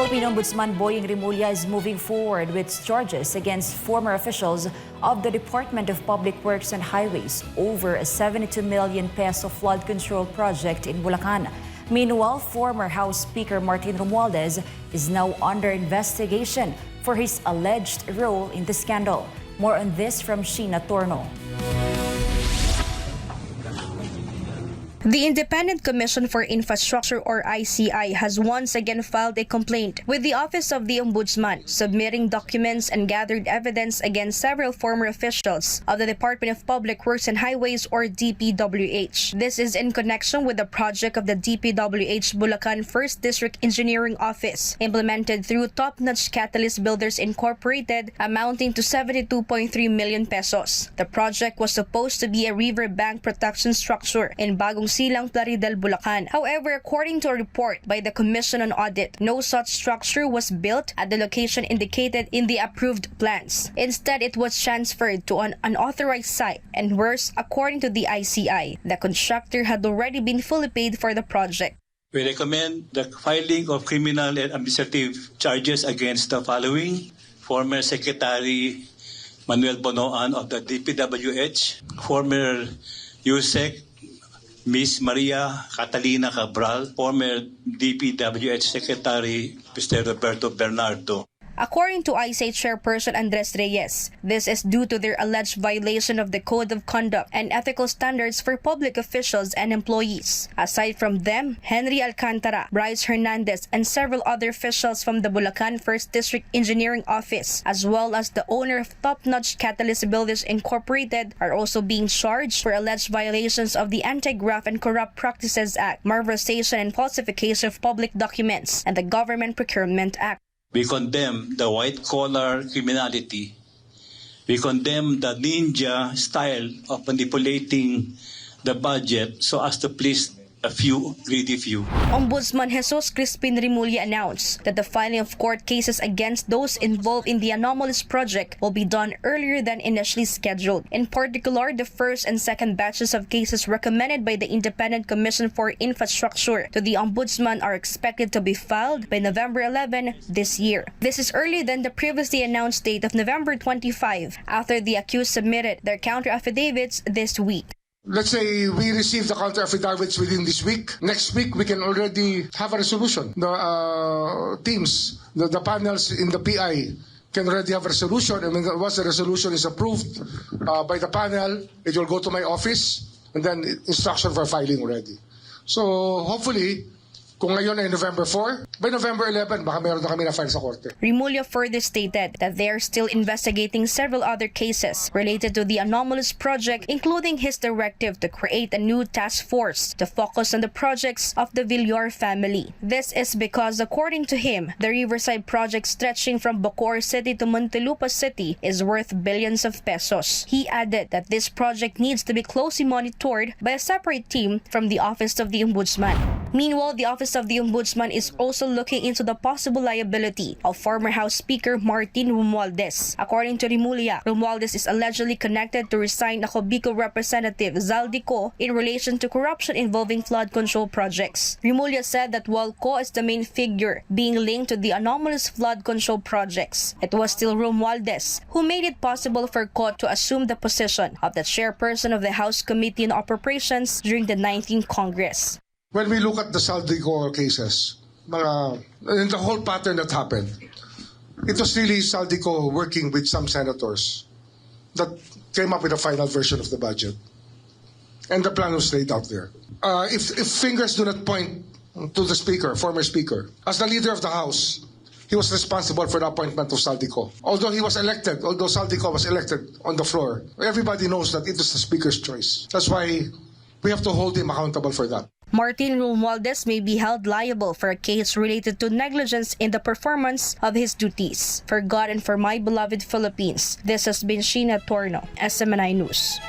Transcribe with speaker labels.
Speaker 1: Philippine Ombudsman Boying Remulla is moving forward with charges against former officials of the Department of Public Works and Highways over a 72 million peso flood control project in Bulacan. Meanwhile, former House Speaker Martin Romualdez is now under investigation for his alleged role in the scandal. More on this from Sheena Torno.
Speaker 2: The Independent Commission for Infrastructure, or ICI, has once again filed a complaint with the Office of the Ombudsman, submitting documents and gathered evidence against several former officials of the Department of Public Works and Highways, or DPWH. This is in connection with the project of the DPWH Bulacan 1st District Engineering Office, implemented through Top-Notch Catalyst Builders Incorporated, amounting to 72.3 million pesos. The project was supposed to be a riverbank protection structure in Bagong Silang, Plaridel, Bulacan. However, according to a report by the Commission on Audit, no such structure was built at the location indicated in the approved plans. Instead, it was transferred to an unauthorized site, and worse, according to the ICI, the contractor had already been fully paid for the project.
Speaker 3: We recommend the filing of criminal and administrative charges against the following: former Secretary Manuel Bonoan of the DPWH, former USEC Ms. Maria Catalina Cabral, former DPWH Secretary Mr. Roberto Bernardo.
Speaker 2: According to ICI Chairperson Andres Reyes, this is due to their alleged violation of the Code of Conduct and ethical standards for public officials and employees. Aside from them, Henry Alcantara, Bryce Hernandez, and several other officials from the Bulacan 1st District Engineering Office, as well as the owner of Top-Notch Catalyst Builders Incorporated, are also being charged for alleged violations of the Anti-Graft and Corrupt Practices Act, malversation and falsification of public documents, and the Government Procurement Act.
Speaker 3: We condemn the white-collar criminality. We condemn the ninja style of manipulating the budget so as to please a few, greedy few.
Speaker 2: Ombudsman Jesus Crispin Remulla announced that the filing of court cases against those involved in the anomalous project will be done earlier than initially scheduled. In particular, the first and second batches of cases recommended by the Independent Commission for Infrastructure to the Ombudsman are expected to be filed by November 11 this year. This is earlier than the previously announced date of November 25, after the accused submitted their counter affidavits this week.
Speaker 4: Let's say we receive the counter affidavits within this week. Next week, we can already have a resolution. The teams, the panels in the PI can already have a resolution. And once the resolution is approved by the panel, it will go to my office and then instruction for filing already. So hopefully, kung ngayon ay November 4, by November 11, baka meron na kami na-file sa korte.
Speaker 2: Remulla further stated that they are still investigating several other cases related to the anomalous project, including his directive to create a new task force to focus on the projects of the Villar family. This is because, according to him, the Riverside project stretching from Bacoor City to Muntinlupa City is worth billions of pesos. He added that this project needs to be closely monitored by a separate team from the Office of the Ombudsman. Meanwhile, the Office of the Ombudsman is also looking into the possible liability of former House Speaker Martin Romualdez. According to Remulla, Romualdez is allegedly connected to resigned Acobico Representative Zaldico in relation to corruption involving flood control projects. Remulla said that while Co is the main figure being linked to the anomalous flood control projects, it was still Romualdez who made it possible for Co to assume the position of the chairperson of the House Committee on Appropriations during the 19th Congress.
Speaker 4: When we look at the Saldico cases, and the whole pattern that happened, it was really Saldico working with some senators that came up with a final version of the budget. And the plan was laid out there. If fingers do not point to the speaker, former speaker, as the leader of the House, he was responsible for the appointment of Saldico. Although Saldico was elected on the floor, everybody knows that it was the speaker's choice. That's why we have to hold him accountable for that.
Speaker 2: Martin Romualdez may be held liable for a case related to negligence in the performance of his duties. For God and for my beloved Philippines, this has been Sheena Torno, SMNI News.